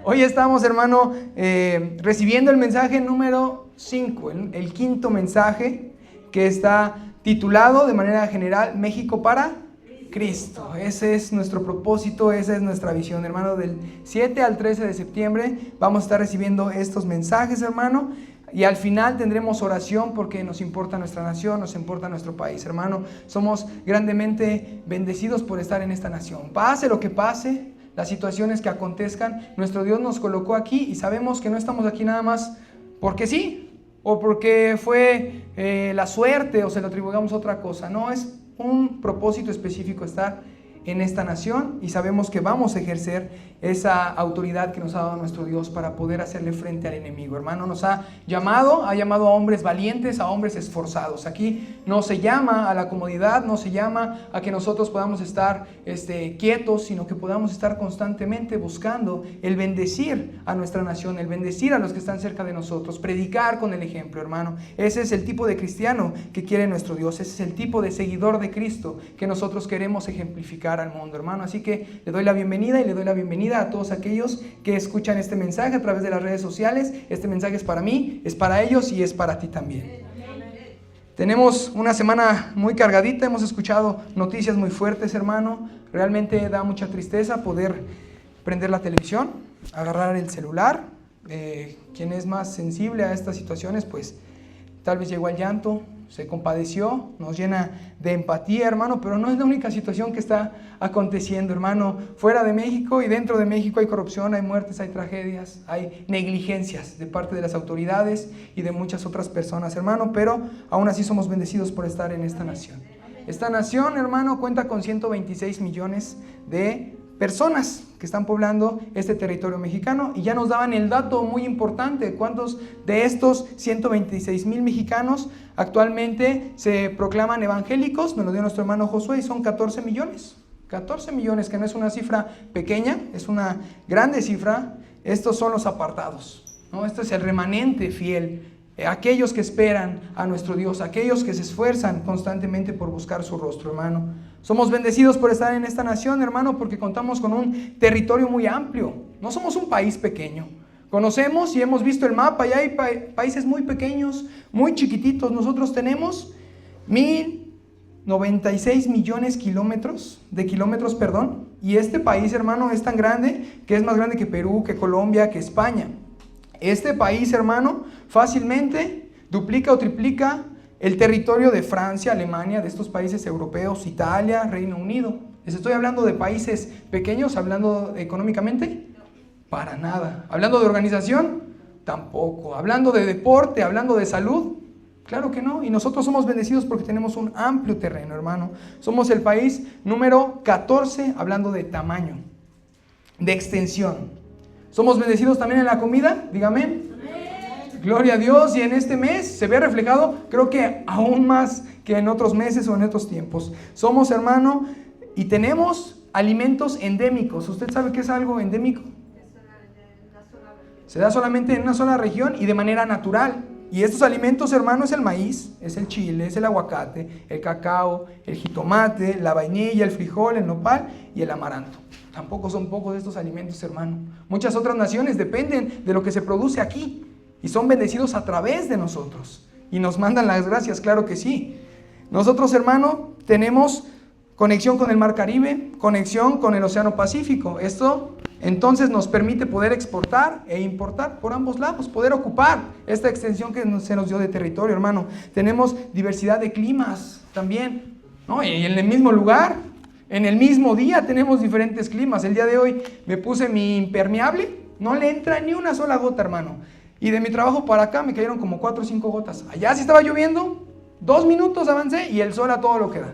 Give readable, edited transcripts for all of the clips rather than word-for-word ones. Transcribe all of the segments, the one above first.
Hoy estamos, hermano, recibiendo el mensaje número 5, el quinto mensaje que está titulado de manera general, México para Cristo. Ese es nuestro propósito, esa es nuestra visión, hermano. Del 7 al 13 de septiembre vamos a estar recibiendo estos mensajes, hermano. Y al final tendremos oración porque nos importa nuestra nación, nos importa nuestro país, hermano. Somos grandemente bendecidos por estar en esta nación. Pase lo que pase, las situaciones que acontezcan, nuestro Dios nos colocó aquí y sabemos que no estamos aquí nada más porque sí, o porque fue la suerte o se lo atribuimos a otra cosa. No, es un propósito específico estar en esta nación y sabemos que vamos a ejercer esa autoridad que nos ha dado nuestro Dios para poder hacerle frente al enemigo. Hermano, nos ha llamado a hombres valientes, a hombres esforzados. Aquí no se llama a la comodidad, no se llama a que nosotros podamos estar quietos, sino que podamos estar constantemente buscando el bendecir a nuestra nación, el bendecir a los que están cerca de nosotros, predicar con el ejemplo, hermano. Ese es el tipo de cristiano que quiere nuestro Dios, ese es el tipo de seguidor de Cristo que nosotros queremos ejemplificar al mundo, hermano. Así que le doy la bienvenida y le doy la bienvenida a todos aquellos que escuchan este mensaje a través de las redes sociales. Este mensaje es para mí, es para ellos y es para ti también. Tenemos una semana muy cargadita, hemos escuchado noticias muy fuertes, hermano. Realmente da mucha tristeza poder prender la televisión, agarrar el celular. Quien es más sensible a estas situaciones, pues tal vez llegó al llanto, se compadeció, nos llena de empatía, hermano, pero no es la única situación que está aconteciendo, hermano. Fuera de México y dentro de México hay corrupción, hay muertes, hay tragedias, hay negligencias de parte de las autoridades y de muchas otras personas, hermano, pero aún así somos bendecidos por estar en esta nación. Esta nación, hermano, cuenta con 126 millones de personas que están poblando este territorio mexicano, y ya nos daban el dato muy importante, cuántos de estos 126,000 mexicanos actualmente se proclaman evangélicos. Nos lo dio nuestro hermano Josué y son 14 millones, que no es una cifra pequeña, es una grande cifra. Estos son los apartados, ¿no? Este es el remanente fiel, aquellos que esperan a nuestro Dios, aquellos que se esfuerzan constantemente por buscar su rostro, hermano. Somos bendecidos por estar en esta nación, hermano, porque contamos con un territorio muy amplio. No somos un país pequeño. Conocemos y hemos visto el mapa y hay países muy pequeños, muy chiquititos. Nosotros tenemos 1,096 millones de kilómetros, y este país, hermano, es tan grande que es más grande que Perú, que Colombia, que España. Este país, hermano, fácilmente duplica o triplica el territorio de Francia, Alemania, de estos países europeos, Italia, Reino Unido. ¿Les estoy hablando de países pequeños, hablando económicamente? Para nada. ¿Hablando de organización? Tampoco. ¿Hablando de deporte? ¿Hablando de salud? Claro que no. Y nosotros somos bendecidos porque tenemos un amplio terreno, hermano. Somos el país número 14, hablando de tamaño, de extensión. ¿Somos bendecidos también en la comida? Dígame. Gloria a Dios, y en este mes se ve reflejado, creo que aún más que en otros meses o en otros tiempos. Somos, hermano, y tenemos alimentos endémicos. ¿Usted sabe qué es algo endémico? Se da solamente en una sola región y de manera natural. Y estos alimentos, hermano, es el maíz, es el chile, es el aguacate, el cacao, el jitomate, la vainilla, el frijol, el nopal y el amaranto. Tampoco son pocos de estos alimentos, hermano. Muchas otras naciones dependen de lo que se produce aquí y son bendecidos a través de nosotros. Y nos mandan las gracias, claro que sí. Nosotros, hermano, tenemos conexión con el Mar Caribe, conexión con el Océano Pacífico. Esto entonces nos permite poder exportar e importar por ambos lados, poder ocupar esta extensión que se nos dio de territorio, hermano. Tenemos diversidad de climas también, ¿no? Y en el mismo lugar, en el mismo día tenemos diferentes climas. El día de hoy me puse mi impermeable, no le entra ni una sola gota, hermano. Y de mi trabajo para acá me cayeron como 4 o 5 gotas. Allá sí estaba lloviendo, 2 minutos avancé y el sol a todo lo que da.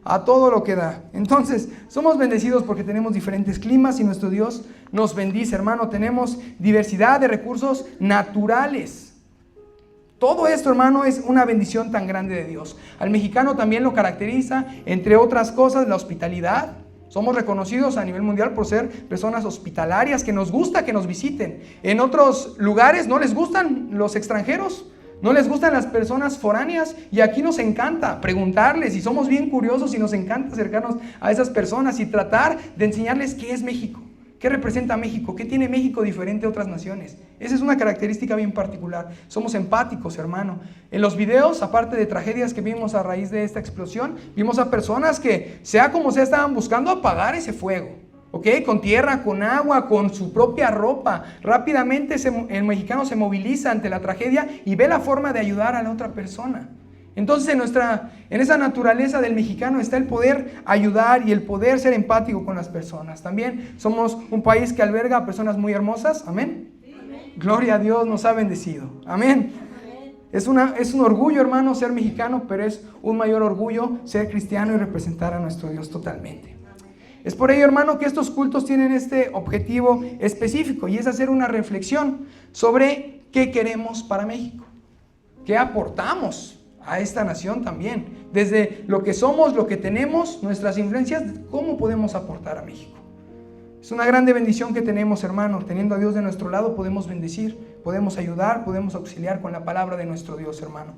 A todo lo que da. Entonces, somos bendecidos porque tenemos diferentes climas y nuestro Dios nos bendice, hermano. Tenemos diversidad de recursos naturales. Todo esto, hermano, es una bendición tan grande de Dios. Al mexicano también lo caracteriza, entre otras cosas, la hospitalidad. Somos reconocidos a nivel mundial por ser personas hospitalarias, que nos gusta que nos visiten. En otros lugares no les gustan los extranjeros, no les gustan las personas foráneas, y aquí nos encanta preguntarles, y somos bien curiosos y nos encanta acercarnos a esas personas y tratar de enseñarles qué es México, ¿Qué representa México? ¿Qué tiene México diferente a otras naciones? Esa es una característica bien particular. Somos empáticos, hermano. En los videos, aparte de tragedias que vimos a raíz de esta explosión, vimos a personas que, sea como sea, estaban buscando apagar ese fuego. ¿Ok? Con tierra, con agua, con su propia ropa. Rápidamente el mexicano se moviliza ante la tragedia y ve la forma de ayudar a la otra persona. Entonces en esa naturaleza del mexicano está el poder ayudar y el poder ser empático con las personas. También somos un país que alberga a personas muy hermosas. Amén. Amén. Gloria a Dios, nos ha bendecido. Amén. Amén. Es un orgullo, hermano, ser mexicano, pero es un mayor orgullo ser cristiano y representar a nuestro Dios totalmente. Es por ello, hermano, que estos cultos tienen este objetivo específico y es hacer una reflexión sobre qué queremos para México, qué aportamos a esta nación también, desde lo que somos, lo que tenemos, nuestras influencias, cómo podemos aportar a México. Es una grande bendición que tenemos, hermano. Teniendo a Dios de nuestro lado podemos bendecir, podemos ayudar, podemos auxiliar con la palabra de nuestro Dios, hermano.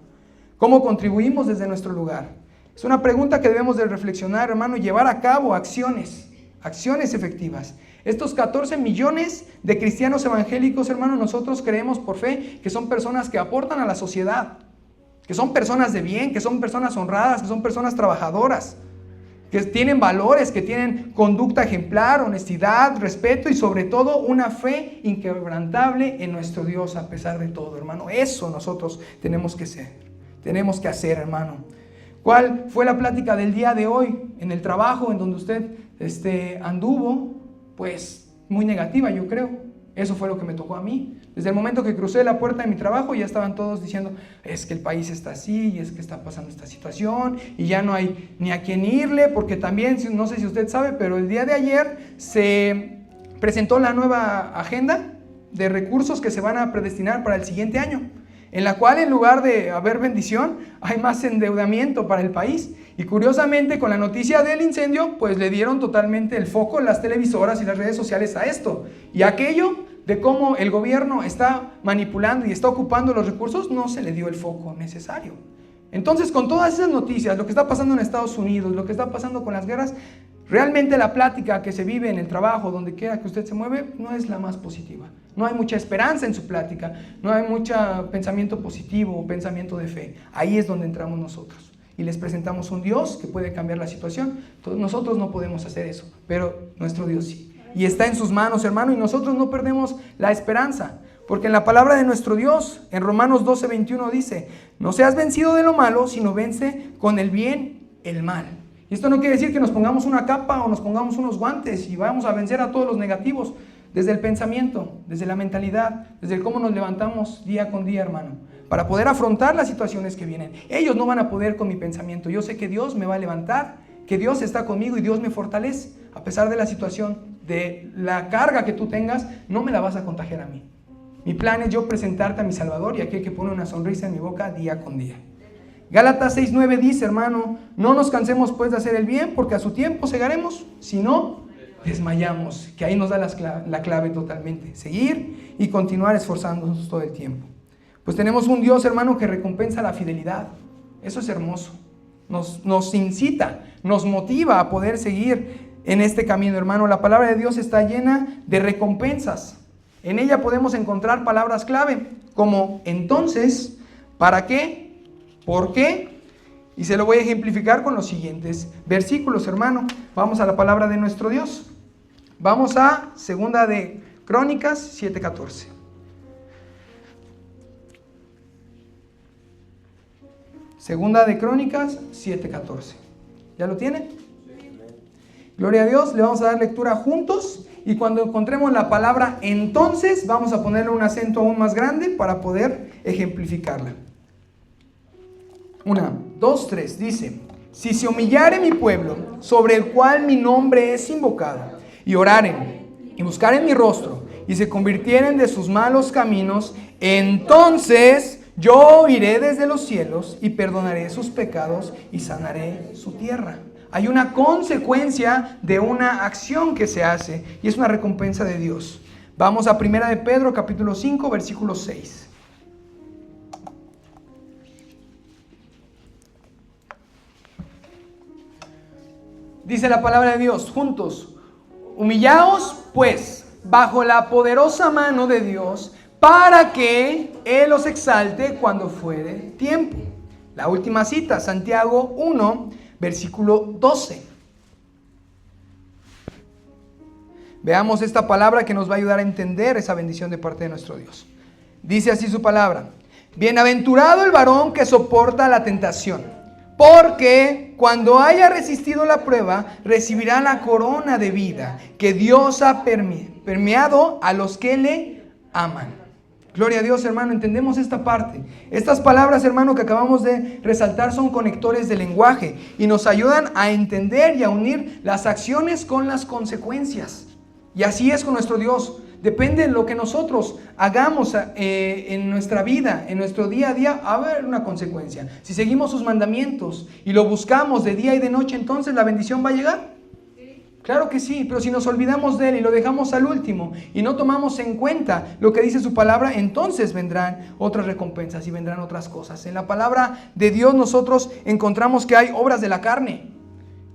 ¿Cómo contribuimos desde nuestro lugar? Es una pregunta que debemos de reflexionar, hermano, y llevar a cabo acciones efectivas. Estos 14 millones de cristianos evangélicos, hermano, nosotros creemos por fe que son personas que aportan a la sociedad, que son personas de bien, que son personas honradas, que son personas trabajadoras, que tienen valores, que tienen conducta ejemplar, honestidad, respeto y sobre todo una fe inquebrantable en nuestro Dios a pesar de todo, hermano. Eso nosotros tenemos que hacer, hermano. ¿Cuál fue la plática del día de hoy en el trabajo en donde usted anduvo? Pues muy negativa, yo creo. Eso fue lo que me tocó a mí. Desde el momento que crucé la puerta de mi trabajo ya estaban todos diciendo, es que el país está así, y es que está pasando esta situación, y ya no hay ni a quién irle, porque también, no sé si usted sabe, pero el día de ayer se presentó la nueva agenda de recursos que se van a predestinar para el siguiente año, en la cual en lugar de haber bendición, hay más endeudamiento para el país. Y curiosamente, con la noticia del incendio, pues le dieron totalmente el foco las televisoras y las redes sociales a esto. Y aquello de cómo el gobierno está manipulando y está ocupando los recursos, no se le dio el foco necesario. Entonces, con todas esas noticias, lo que está pasando en Estados Unidos, lo que está pasando con las guerras, realmente la plática que se vive en el trabajo, donde quiera que usted se mueve, no es la más positiva. No hay mucha esperanza en su plática, no hay mucho pensamiento positivo o pensamiento de fe. Ahí es donde entramos nosotros. Y les presentamos un Dios que puede cambiar la situación. Entonces, nosotros no podemos hacer eso, pero nuestro Dios sí. Y está en sus manos, hermano, y nosotros no perdemos la esperanza. Porque en la palabra de nuestro Dios, en Romanos 12:21 dice, no seas vencido de lo malo, sino vence con el bien el mal. Y esto no quiere decir que nos pongamos una capa o nos pongamos unos guantes y vamos a vencer a todos los negativos. Desde el pensamiento, desde la mentalidad, desde el cómo nos levantamos día con día, hermano, para poder afrontar las situaciones que vienen. Ellos no van a poder con mi pensamiento. Yo sé que Dios me va a levantar, que Dios está conmigo y Dios me fortalece. A pesar de la situación, de la carga que tú tengas, no me la vas a contagiar a mí. Mi plan es yo presentarte a mi Salvador y aquel que pone una sonrisa en mi boca día con día. Gálatas 6:9 dice, hermano, no nos cansemos pues de hacer el bien, porque a su tiempo segaremos, si no, desmayamos. Que ahí nos da la clave totalmente. Seguir y continuar esforzándonos todo el tiempo. Pues tenemos un Dios, hermano, que recompensa la fidelidad. Eso es hermoso. Nos incita, nos motiva a poder seguir en este camino, hermano. La palabra de Dios está llena de recompensas. En ella podemos encontrar palabras clave como entonces, ¿para qué? ¿Por qué? Y se lo voy a ejemplificar con los siguientes versículos, hermano. Vamos a la palabra de nuestro Dios. Vamos a Segunda de Crónicas 7:14. Segunda de Crónicas 7:14. ¿Ya lo tiene? Gloria a Dios, le vamos a dar lectura juntos y cuando encontremos la palabra entonces vamos a ponerle un acento aún más grande para poder ejemplificarla. 1, 2, 3, dice, si se humillare mi pueblo, sobre el cual mi nombre es invocado, y oraren, y buscaren mi rostro, y se convirtieren de sus malos caminos, entonces yo iré desde los cielos, y perdonaré sus pecados, y sanaré su tierra. Hay una consecuencia de una acción que se hace, y es una recompensa de Dios. Vamos a 1 de Pedro, capítulo 5, versículo 6. Dice la palabra de Dios, juntos, Humillaos, pues, bajo la poderosa mano de Dios, para que Él os exalte cuando fuere tiempo. La última cita, Santiago 1, versículo 12. Veamos esta palabra que nos va a ayudar a entender esa bendición de parte de nuestro Dios. Dice así su palabra: bienaventurado el varón que soporta la tentación, porque cuando haya resistido la prueba, recibirá la corona de vida que Dios ha premiado a los que le aman. Gloria a Dios, hermano, entendemos esta parte. Estas palabras, hermano, que acabamos de resaltar son conectores de lenguaje y nos ayudan a entender y a unir las acciones con las consecuencias. Y así es con nuestro Dios. Depende de lo que nosotros hagamos en nuestra vida, en nuestro día a día, va a haber una consecuencia. Si seguimos sus mandamientos y lo buscamos de día y de noche, entonces la bendición va a llegar. Claro que sí, pero si nos olvidamos de Él y lo dejamos al último y no tomamos en cuenta lo que dice su palabra, entonces vendrán otras recompensas y vendrán otras cosas. En la palabra de Dios nosotros encontramos que hay obras de la carne.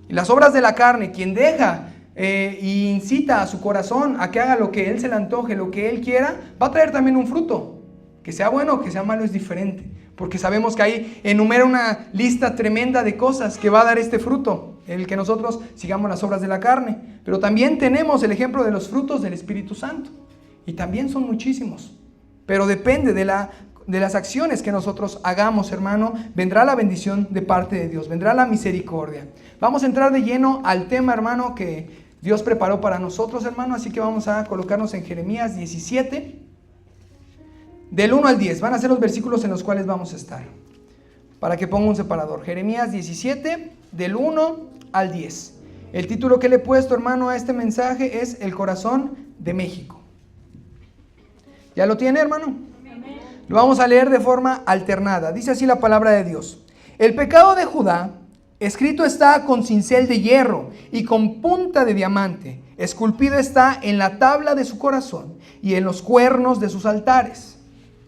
Y las obras de la carne, quien deja y incita a su corazón a que haga lo que Él se le antoje, lo que Él quiera, va a traer también un fruto. Que sea bueno o que sea malo es diferente. Porque sabemos que ahí enumera una lista tremenda de cosas que va a dar este fruto, el que nosotros sigamos las obras de la carne. Pero también tenemos el ejemplo de los frutos del Espíritu Santo. Y también son muchísimos. Pero depende de las acciones que nosotros hagamos, hermano, vendrá la bendición de parte de Dios, vendrá la misericordia. Vamos a entrar de lleno al tema, hermano, que Dios preparó para nosotros, hermano. Así que vamos a colocarnos en Jeremías 17. Del 1 al 10, van a ser los versículos en los cuales vamos a estar. Para que ponga un separador. Jeremías 17, del 1 al 10. El título que le he puesto, hermano, a este mensaje es El corazón de México. ¿Ya lo tiene, hermano? Lo vamos a leer de forma alternada. Dice así la palabra de Dios. El pecado de Judá, escrito está con cincel de hierro y con punta de diamante. Esculpido está en la tabla de su corazón y en los cuernos de sus altares.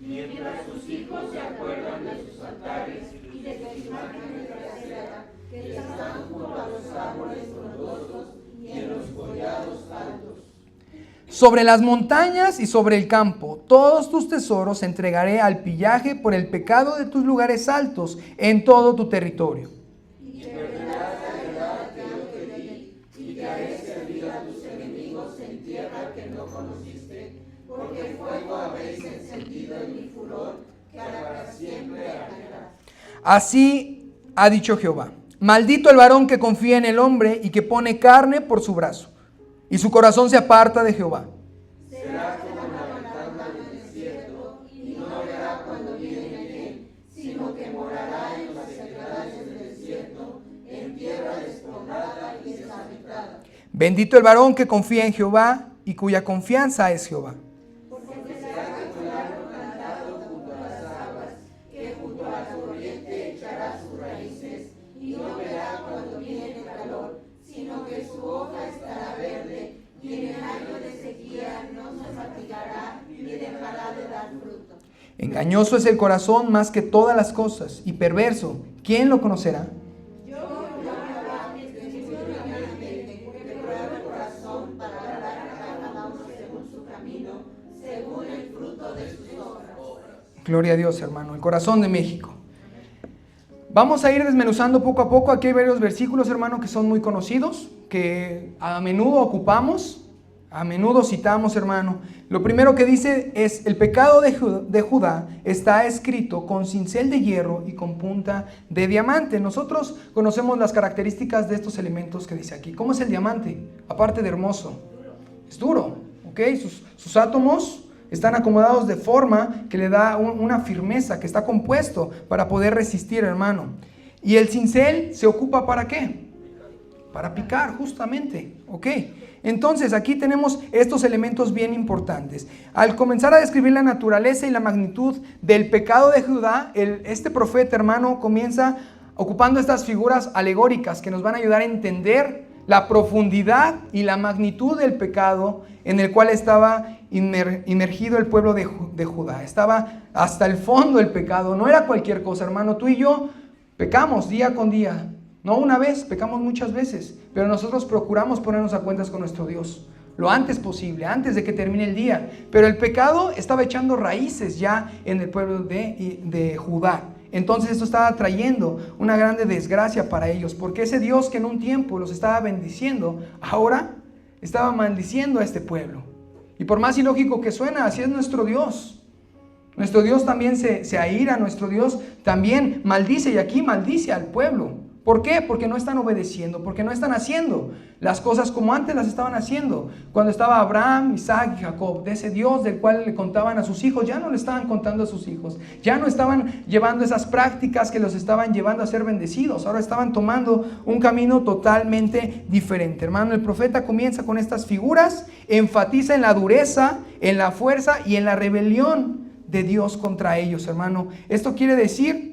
Mientras sus hijos se acuerdan de sus altares y de sus imágenes de acera que están junto a los árboles frondosos y en los collados altos. Sobre las montañas y sobre el campo, todos tus tesoros entregaré al pillaje por el pecado de tus lugares altos en todo tu territorio. Y perderás la heredad que yo te di, y te haré servir a tus enemigos en tierra que no conociste, porque fuego habéis encendido en mi furor, que para siempre arderá. Así ha dicho Jehová: maldito el varón que confía en el hombre y que pone carne por su brazo, y su corazón se aparta de Jehová. Será como la ventana del desierto, y no verá cuando viene él, sino que morará en las sequedades del desierto, en tierra despoblada y deshabitada. Bendito el varón que confía en Jehová y cuya confianza es Jehová. Porque será como el árbol plantado junto a las aguas, que junto a la corriente echará sus raíces, y no verá cuando viene el calor, sino que su hoja estará verde, y en el año de sequía no se fatigará, ni dejará de dar fruto. Engañoso es el corazón más que todas las cosas, y perverso, ¿quién lo conocerá? Yo, Jehová, desde que pruebo el corazón para dar a cada uno según su camino, según el fruto de sus obras. Gloria a Dios, hermano, el corazón de México. Vamos a ir desmenuzando poco a poco. Aquí hay varios versículos, hermano, que son muy conocidos, que a menudo ocupamos, a menudo citamos, hermano. Lo primero que dice es: el pecado de Judá está escrito con cincel de hierro y con punta de diamante. Nosotros conocemos las características de estos elementos que dice aquí. ¿Cómo es el diamante? Aparte de hermoso, es duro, ¿ok? Sus átomos están acomodados de forma que le da una firmeza, que está compuesto para poder resistir, hermano. Y el cincel se ocupa ¿para qué? Para picar, justamente, ¿ok? Entonces aquí tenemos estos elementos bien importantes. Al comenzar a describir la naturaleza y la magnitud del pecado de Judá, este profeta, hermano, comienza ocupando estas figuras alegóricas que nos van a ayudar a entender la profundidad y la magnitud del pecado en el cual estaba inmergido el pueblo de Judá. Estaba hasta el fondo el pecado, no era cualquier cosa, hermano. Tú y yo pecamos día con día, No una vez, pecamos muchas veces, pero nosotros procuramos ponernos a cuentas con nuestro Dios lo antes posible, antes de que termine el día. Pero el pecado estaba echando raíces ya en el pueblo de Judá. Entonces esto estaba trayendo una grande desgracia para ellos, porque ese Dios que en un tiempo los estaba bendiciendo, ahora estaba maldiciendo a este pueblo. Y por más ilógico que suena, así es nuestro Dios. Nuestro Dios también se aira, nuestro Dios también maldice, y aquí maldice al pueblo. ¿Por qué? Porque no están obedeciendo, porque no están haciendo las cosas como antes las estaban haciendo. Cuando estaba Abraham, Isaac y Jacob, de ese Dios del cual le contaban a sus hijos, ya no le estaban contando a sus hijos. Ya no estaban llevando esas prácticas que los estaban llevando a ser bendecidos. Ahora estaban tomando un camino totalmente diferente. Hermano, el profeta comienza con estas figuras, enfatiza en la dureza, en la fuerza y en la rebelión de Dios contra ellos, hermano. Esto quiere decir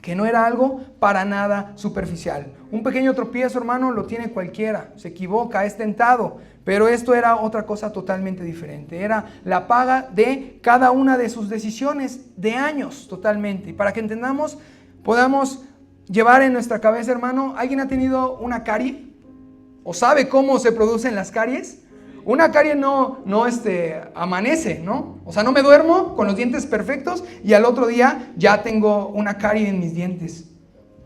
que no era algo para nada superficial. Un pequeño tropiezo, hermano, lo tiene cualquiera. Se equivoca, es tentado. Pero esto era otra cosa totalmente diferente. Era la paga de cada una de sus decisiones de años totalmente. Y para que entendamos, podamos llevar en nuestra cabeza, hermano, ¿alguien ha tenido una carie? ¿O sabe cómo se producen las caries? Una carie no amanece, ¿no? O sea, no me duermo con los dientes perfectos y al otro día ya tengo una carie en mis dientes.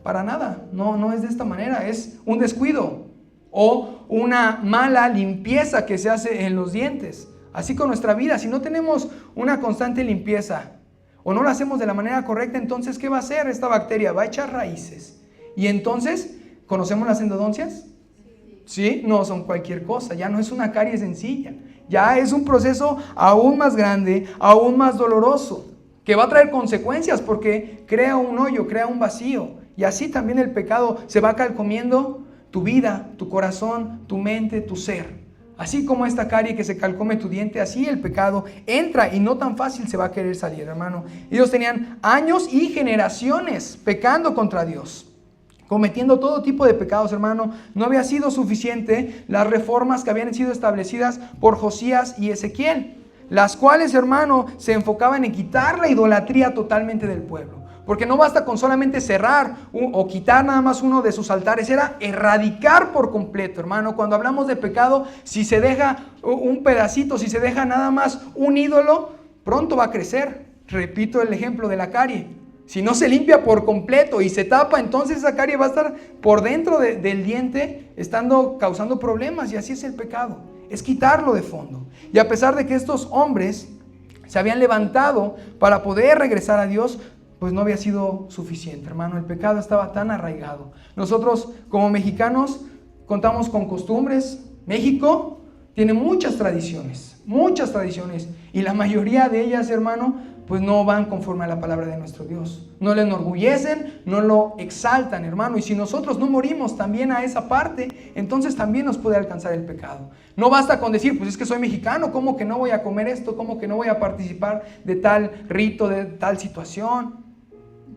Para nada, no es de esta manera, es un descuido o una mala limpieza que se hace en los dientes. Así con nuestra vida, si no tenemos una constante limpieza o no lo hacemos de la manera correcta, entonces ¿qué va a hacer esta bacteria? Va a echar raíces. Y entonces, ¿conocemos las endodoncias? ¿Sí? No son cualquier cosa, ya no es una carie sencilla, ya es un proceso aún más grande, aún más doloroso, que va a traer consecuencias porque crea un hoyo, crea un vacío. Y así también el pecado se va calcomiendo tu vida, tu corazón, tu mente, tu ser. Así como esta carie que se calcome tu diente, así el pecado entra y no tan fácil se va a querer salir, hermano. Ellos tenían años y generaciones pecando contra Dios, cometiendo todo tipo de pecados, hermano. No había sido suficiente las reformas que habían sido establecidas por Josías y Ezequiel, las cuales, hermano, se enfocaban en quitar la idolatría totalmente del pueblo. Porque no basta con solamente cerrar o quitar nada más uno de sus altares, era erradicar por completo, hermano. Cuando hablamos de pecado, si se deja un pedacito, si se deja nada más un ídolo, pronto va a crecer. Repito el ejemplo de la carie. Si no se limpia por completo y se tapa, entonces esa carie va a estar por dentro del diente, causando problemas. Y así es el pecado, es quitarlo de fondo. Y a pesar de que estos hombres se habían levantado para poder regresar a Dios, pues no había sido suficiente, hermano. El pecado estaba tan arraigado. Nosotros como mexicanos contamos con costumbres. México tiene muchas tradiciones, y la mayoría de ellas, hermano, pues no van conforme a la palabra de nuestro Dios. No le enorgullecen, no lo exaltan, hermano. Y si nosotros no morimos también a esa parte, entonces también nos puede alcanzar el pecado. No basta con decir, pues es que soy mexicano, ¿cómo que no voy a comer esto? ¿Cómo que no voy a participar de tal rito, de tal situación?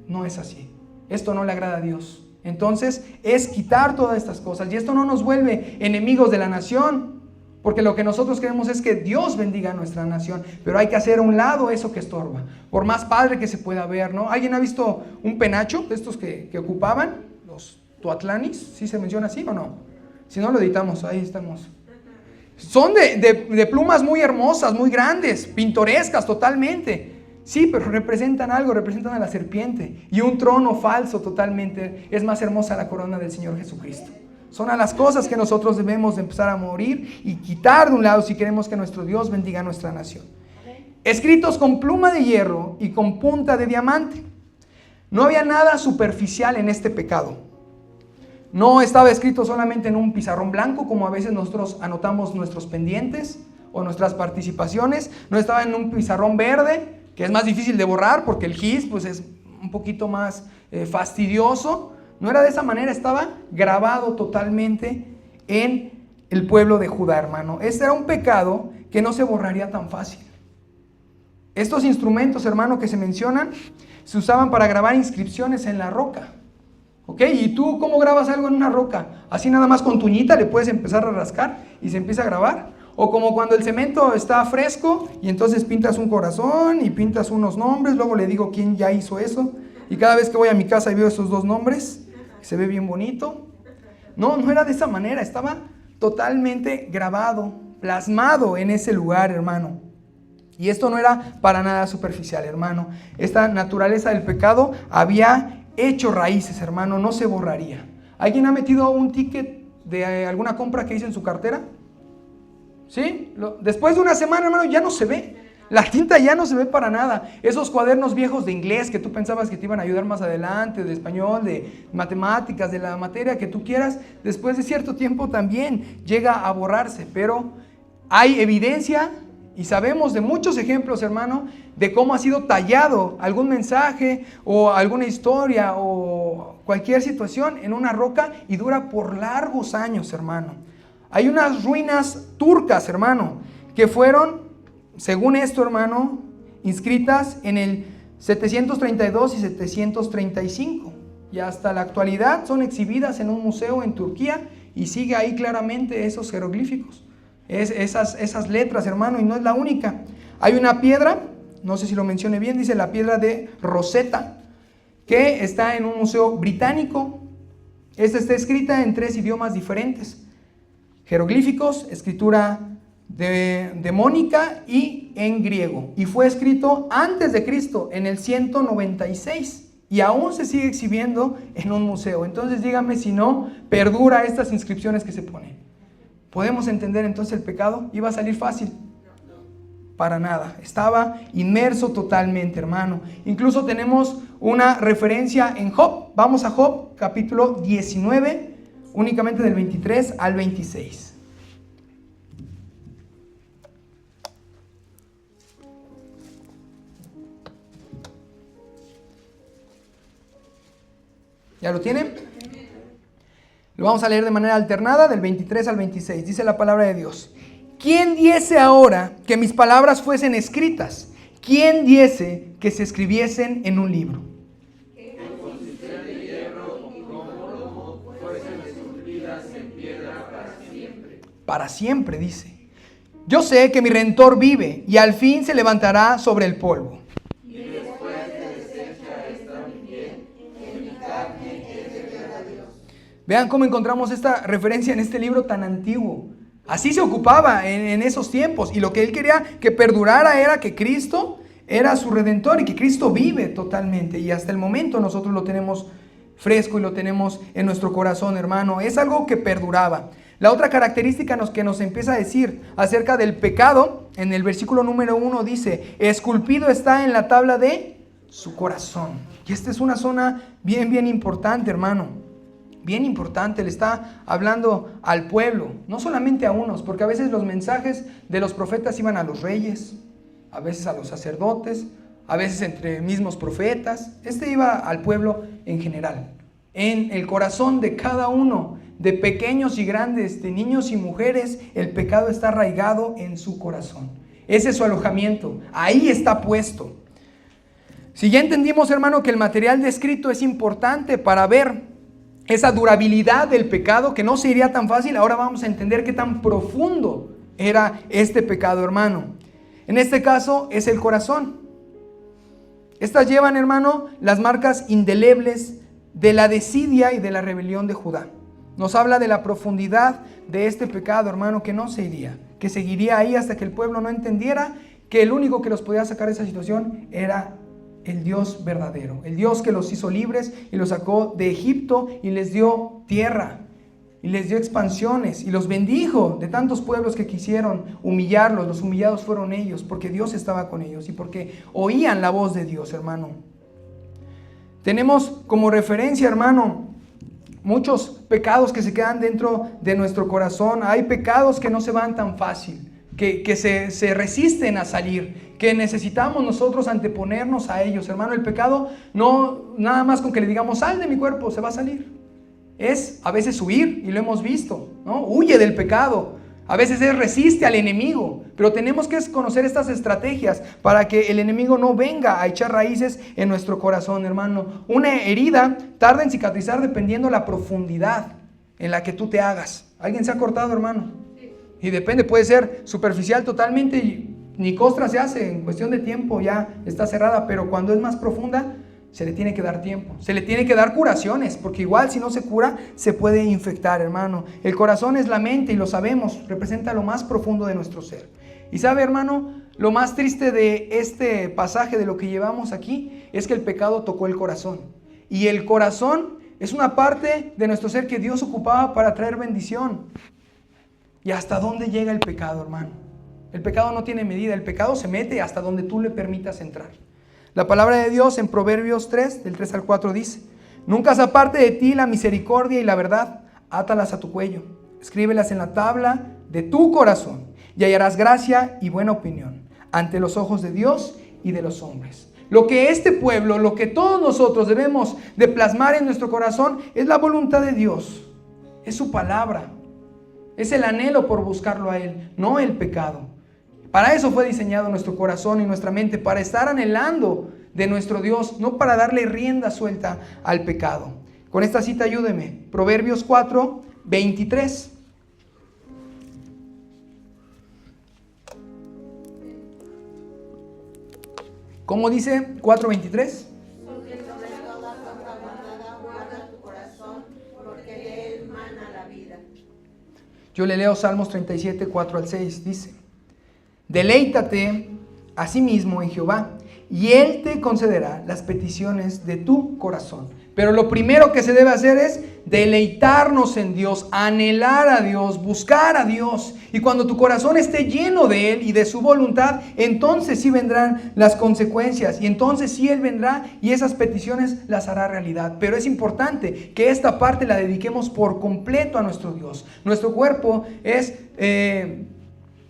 No es así. Esto no le agrada a Dios. Entonces es quitar todas estas cosas. Y esto no nos vuelve enemigos de la nación, porque lo que nosotros queremos es que Dios bendiga a nuestra nación, pero hay que hacer a un lado eso que estorba, por más padre que se pueda ver, ¿no? ¿Alguien ha visto un penacho de estos que ocupaban los tuatlanis? ¿Sí se menciona así o no? Si no, lo editamos, ahí estamos. Son de plumas muy hermosas, muy grandes, pintorescas totalmente. Sí, pero representan algo, representan a la serpiente. Y un trono falso totalmente. Es más hermosa la corona del Señor Jesucristo. Son a las cosas que nosotros debemos de empezar a morir y quitar de un lado si queremos que nuestro Dios bendiga a nuestra nación. Escritos con pluma de hierro y con punta de diamante. No había nada superficial en este pecado. No estaba escrito solamente en un pizarrón blanco, como a veces nosotros anotamos nuestros pendientes o nuestras participaciones. No estaba en un pizarrón verde, que es más difícil de borrar porque el gis pues es un poquito más fastidioso. No era de esa manera, estaba grabado totalmente en el pueblo de Judá, hermano. Este era un pecado que no se borraría tan fácil. Estos instrumentos, hermano, que se mencionan, se usaban para grabar inscripciones en la roca. ¿Ok? ¿Y tú cómo grabas algo en una roca? Así nada más con tu uñita le puedes empezar a rascar y se empieza a grabar. O como cuando el cemento está fresco y entonces pintas un corazón y pintas unos nombres, luego le digo quién ya hizo eso. Y cada vez que voy a mi casa y veo esos dos nombres, Se ve bien bonito. No, no era de esa manera, estaba totalmente grabado, plasmado en ese lugar, hermano. Y esto no era para nada superficial, hermano. Esta naturaleza del pecado había hecho raíces, hermano, no se borraría. ¿Alguien ha metido un ticket de alguna compra que hizo en su cartera? ¿Sí? Después de una semana, hermano, ya no se ve. La tinta ya no se ve para nada. Esos cuadernos viejos de inglés que tú pensabas que te iban a ayudar más adelante, de español, de matemáticas, de la materia que tú quieras, después de cierto tiempo también llega a borrarse. Pero hay evidencia y sabemos de muchos ejemplos, hermano, de cómo ha sido tallado algún mensaje o alguna historia o cualquier situación en una roca y dura por largos años, hermano. Hay unas ruinas turcas, hermano, que fueron, según esto, hermano, inscritas en el 732 y 735. Y hasta la actualidad son exhibidas en un museo en Turquía y sigue ahí claramente esos jeroglíficos. Esas letras, hermano, y no es la única. Hay una piedra, no sé si lo mencioné bien, dice la piedra de Rosetta, que está en un museo británico. Esta está escrita en 3 idiomas diferentes: jeroglíficos, escritura demónica y en griego. Y fue escrito antes de Cristo, en el 196. Y aún se sigue exhibiendo en un museo. Entonces dígame si no perdura estas inscripciones que se ponen. ¿Podemos entender entonces el pecado? ¿Iba a salir fácil? Para nada. Estaba inmerso totalmente, hermano. Incluso tenemos una referencia en Job. Vamos a Job, capítulo 19, únicamente del 23 al 26. ¿Ya lo tienen? Lo vamos a leer de manera alternada del 23 al 26. Dice la palabra de Dios: ¿quién diese ahora que mis palabras fuesen escritas? ¿Quién diese que se escribiesen en un libro? Para siempre, dice. Yo sé que mi Redentor vive y al fin se levantará sobre el polvo. Vean cómo encontramos esta referencia en este libro tan antiguo. Así se ocupaba en esos tiempos. Y lo que él quería que perdurara era que Cristo era su Redentor y que Cristo vive totalmente. Y hasta el momento nosotros lo tenemos fresco y lo tenemos en nuestro corazón, hermano. Es algo que perduraba. La otra característica que nos empieza a decir acerca del pecado, en el versículo número 1 dice: esculpido está en la tabla de su corazón. Y esta es una zona bien importante, hermano. Bien importante, le está hablando al pueblo, no solamente a unos, porque a veces los mensajes de los profetas iban a los reyes, a veces a los sacerdotes, a veces entre mismos profetas. Este iba al pueblo en general. En el corazón de cada uno, de pequeños y grandes, de niños y mujeres, el pecado está arraigado en su corazón. Ese es su alojamiento, ahí está puesto. Si ya entendimos, hermano, que el material descrito es importante para ver esa durabilidad del pecado, que no se iría tan fácil, ahora vamos a entender qué tan profundo era este pecado, hermano. En este caso es el corazón. Estas llevan, hermano, las marcas indelebles de la desidia y de la rebelión de Judá. Nos habla de la profundidad de este pecado, hermano, que no se iría, que seguiría ahí hasta que el pueblo no entendiera que el único que los podía sacar de esa situación era el Dios verdadero, el Dios que los hizo libres y los sacó de Egipto y les dio tierra y les dio expansiones y los bendijo de tantos pueblos que quisieron humillarlos. Los humillados fueron ellos, porque Dios estaba con ellos y porque oían la voz de Dios, hermano. Tenemos como referencia, hermano, muchos pecados que se quedan dentro de nuestro corazón. Hay pecados que no se van tan fácil, que se resisten a salir, que necesitamos nosotros anteponernos a ellos, hermano. El pecado no nada más con que le digamos sal de mi cuerpo se va a salir. Es a veces huir, y lo hemos visto, ¿no? Huye del pecado. A veces es resiste al enemigo, pero tenemos que conocer estas estrategias para que el enemigo no venga a echar raíces en nuestro corazón, hermano. Una herida tarda en cicatrizar dependiendo la profundidad en la que tú te hagas. ¿Alguien se ha cortado, hermano? Y depende, puede ser superficial totalmente y ni costra se hace, en cuestión de tiempo ya está cerrada, pero cuando es más profunda, Se le tiene que dar tiempo, se le tiene que dar curaciones, porque igual si no se cura, se puede infectar, hermano. El corazón es la mente y lo sabemos, representa lo más profundo de nuestro ser. Y sabe, hermano, lo más triste de este pasaje, de lo que llevamos aquí, es que el pecado tocó el corazón. Y el corazón es una parte de nuestro ser que Dios ocupaba para traer bendición. ¿Y hasta dónde llega el pecado, hermano? El pecado no tiene medida, el pecado se mete hasta donde tú le permitas entrar. La palabra de Dios en Proverbios 3, del 3 al 4 dice: nunca se aparte de ti la misericordia y la verdad, átalas a tu cuello, escríbelas en la tabla de tu corazón, y hallarás gracia y buena opinión ante los ojos de Dios y de los hombres. Lo que este pueblo, lo que todos nosotros debemos de plasmar en nuestro corazón es la voluntad de Dios, es su palabra, es el anhelo por buscarlo a Él, no el pecado. Para eso fue diseñado nuestro corazón y nuestra mente, para estar anhelando de nuestro Dios, no para darle rienda suelta al pecado. Con esta cita ayúdeme, Proverbios 4, 23. ¿Cómo dice 4:23? Porque sobre toda cosa guardada guarda tu corazón, porque de él mana la vida. Yo le leo Salmos 37, 4 al 6, dice: deleítate a sí mismo en Jehová, y Él te concederá las peticiones de tu corazón. Pero lo primero que se debe hacer es deleitarnos en Dios, anhelar a Dios, buscar a Dios. Y cuando tu corazón esté lleno de Él y de su voluntad, entonces sí vendrán las consecuencias. Y entonces sí Él vendrá y esas peticiones las hará realidad. Pero es importante que esta parte la dediquemos por completo a nuestro Dios. Nuestro cuerpo es,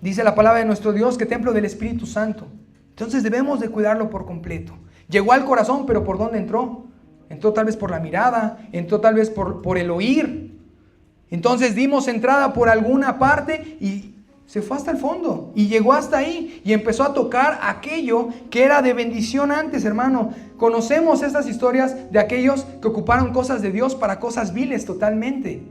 dice la palabra de nuestro Dios, que templo del Espíritu Santo. Entonces debemos de cuidarlo por completo. Llegó al corazón, pero ¿por dónde entró? Entró tal vez por la mirada, entró tal vez por el oír. Entonces dimos entrada por alguna parte y se fue hasta el fondo. Y llegó hasta ahí y empezó a tocar aquello que era de bendición antes, hermano. Conocemos estas historias de aquellos que ocuparon cosas de Dios para cosas viles totalmente.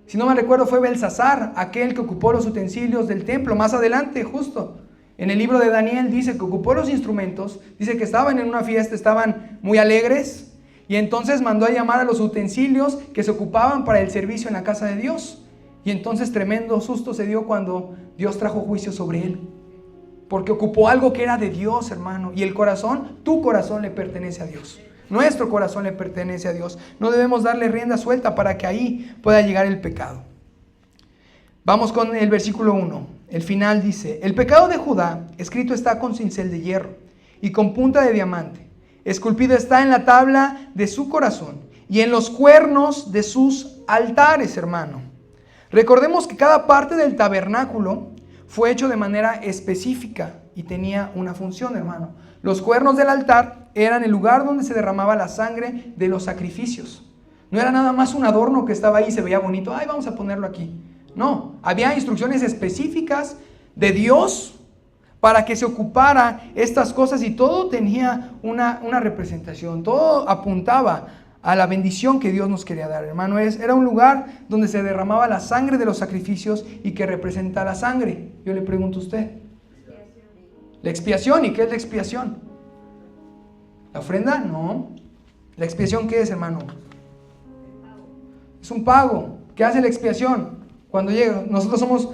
Si no me recuerdo, fue Belsasar, aquel que ocupó los utensilios del templo. Más adelante, justo en el libro de Daniel, dice que ocupó los instrumentos. Dice que estaban en una fiesta, estaban muy alegres. Y entonces mandó a llamar a los utensilios que se ocupaban para el servicio en la casa de Dios. Y entonces tremendo susto se dio cuando Dios trajo juicio sobre él. Porque ocupó algo que era de Dios, hermano. Y el corazón, tu corazón le pertenece a Dios. Nuestro corazón le pertenece a Dios. No debemos darle rienda suelta para que ahí pueda llegar el pecado. Vamos con el versículo 1. El final dice: el pecado de Judá escrito está con cincel de hierro y con punta de diamante. Esculpido está en la tabla de su corazón y en los cuernos de sus altares, hermano. Recordemos que cada parte del tabernáculo fue hecho de manera específica y tenía una función, hermano. Los cuernos del altar eran el lugar donde se derramaba la sangre de los sacrificios. No era nada más un adorno que estaba ahí y se veía bonito. Ay, vamos a ponerlo aquí. No, había instrucciones específicas de Dios para que se ocupara estas cosas, y todo tenía una representación, todo apuntaba a la bendición que Dios nos quería dar, hermano. Era un lugar donde se derramaba la sangre de los sacrificios y que representa la sangre. Yo le pregunto a usted, la expiación. ¿Y qué es la expiación? ¿La ofrenda? No. ¿La expiación qué es, hermano? Es un pago. ¿Qué hace la expiación? Cuando llega, nosotros somos,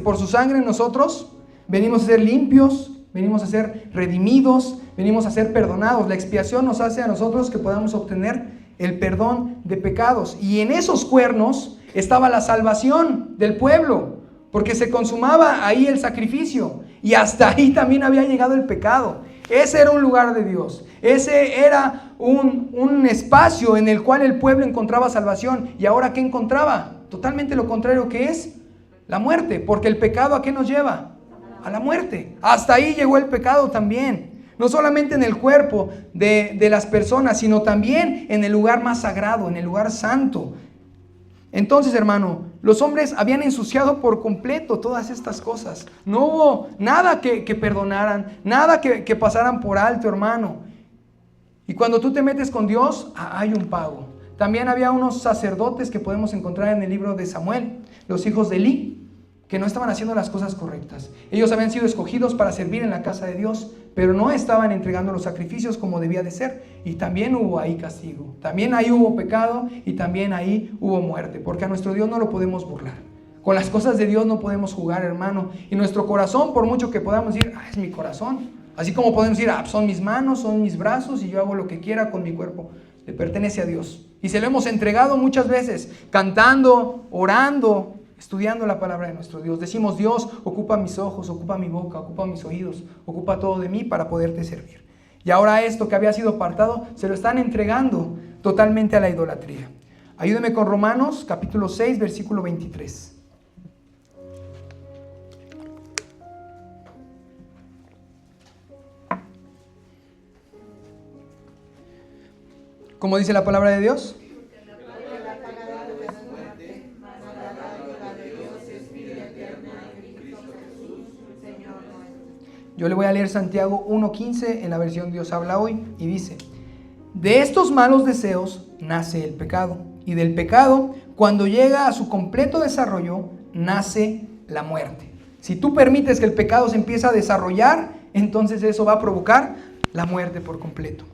por su sangre nosotros venimos a ser limpios, venimos a ser redimidos, venimos a ser perdonados. La expiación nos hace a nosotros que podamos obtener el perdón de pecados. Y en esos cuernos estaba la salvación del pueblo, porque se consumaba ahí el sacrificio. Y hasta ahí también había llegado el pecado. Ese era un lugar de Dios. Ese era un espacio en el cual el pueblo encontraba salvación. ¿Y ahora qué encontraba? Totalmente lo contrario, que es la muerte. Porque el pecado, ¿a qué nos lleva? A la muerte. Hasta ahí llegó el pecado también. No solamente en el cuerpo de las personas, sino también en el lugar más sagrado, en el lugar santo. Entonces, hermano, los hombres habían ensuciado por completo todas estas cosas. No hubo nada que perdonaran, nada que pasaran por alto, hermano. Y cuando tú te metes con Dios, hay un pago. También había unos sacerdotes que podemos encontrar en el libro de Samuel, los hijos de Elí. que no estaban haciendo las cosas correctas. Ellos habían sido escogidos para servir en la casa de Dios, pero no estaban entregando los sacrificios como debía de ser. Y también hubo ahí castigo, también ahí hubo pecado y también ahí hubo muerte, porque a nuestro Dios no lo podemos burlar. Con las cosas de Dios no podemos jugar, hermano. Y nuestro corazón, por mucho que podamos decir, es mi corazón. Así como podemos decir, son mis manos, son mis brazos y yo hago lo que quiera con mi cuerpo. Le pertenece a Dios. Y se lo hemos entregado muchas veces, cantando, orando, estudiando la palabra de nuestro Dios. Decimos, Dios, ocupa mis ojos, ocupa mi boca, ocupa mis oídos, ocupa todo de mí para poderte servir. Y ahora esto que había sido apartado, se lo están entregando totalmente a la idolatría. Ayúdeme con Romanos, capítulo 6, versículo 23. ¿Cómo dice la palabra de Dios? Yo le voy a leer Santiago 1:15 en la versión Dios habla hoy y dice: de estos malos deseos nace el pecado, y del pecado, cuando llega a su completo desarrollo, nace la muerte. Si tú permites que el pecado se empiece a desarrollar, entonces eso va a provocar la muerte por completo.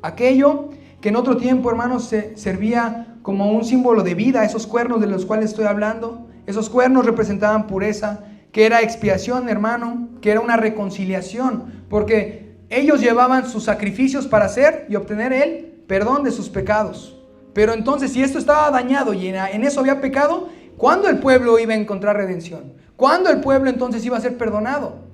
Aquello que en otro tiempo, hermanos, se servía como un símbolo de vida, esos cuernos de los cuales estoy hablando, esos cuernos representaban pureza, que era expiación, hermano, que era una reconciliación, porque ellos llevaban sus sacrificios para hacer y obtener el perdón de sus pecados. Pero entonces, si esto estaba dañado y en eso había pecado, ¿cuándo el pueblo iba a encontrar redención? ¿Cuándo el pueblo entonces iba a ser perdonado?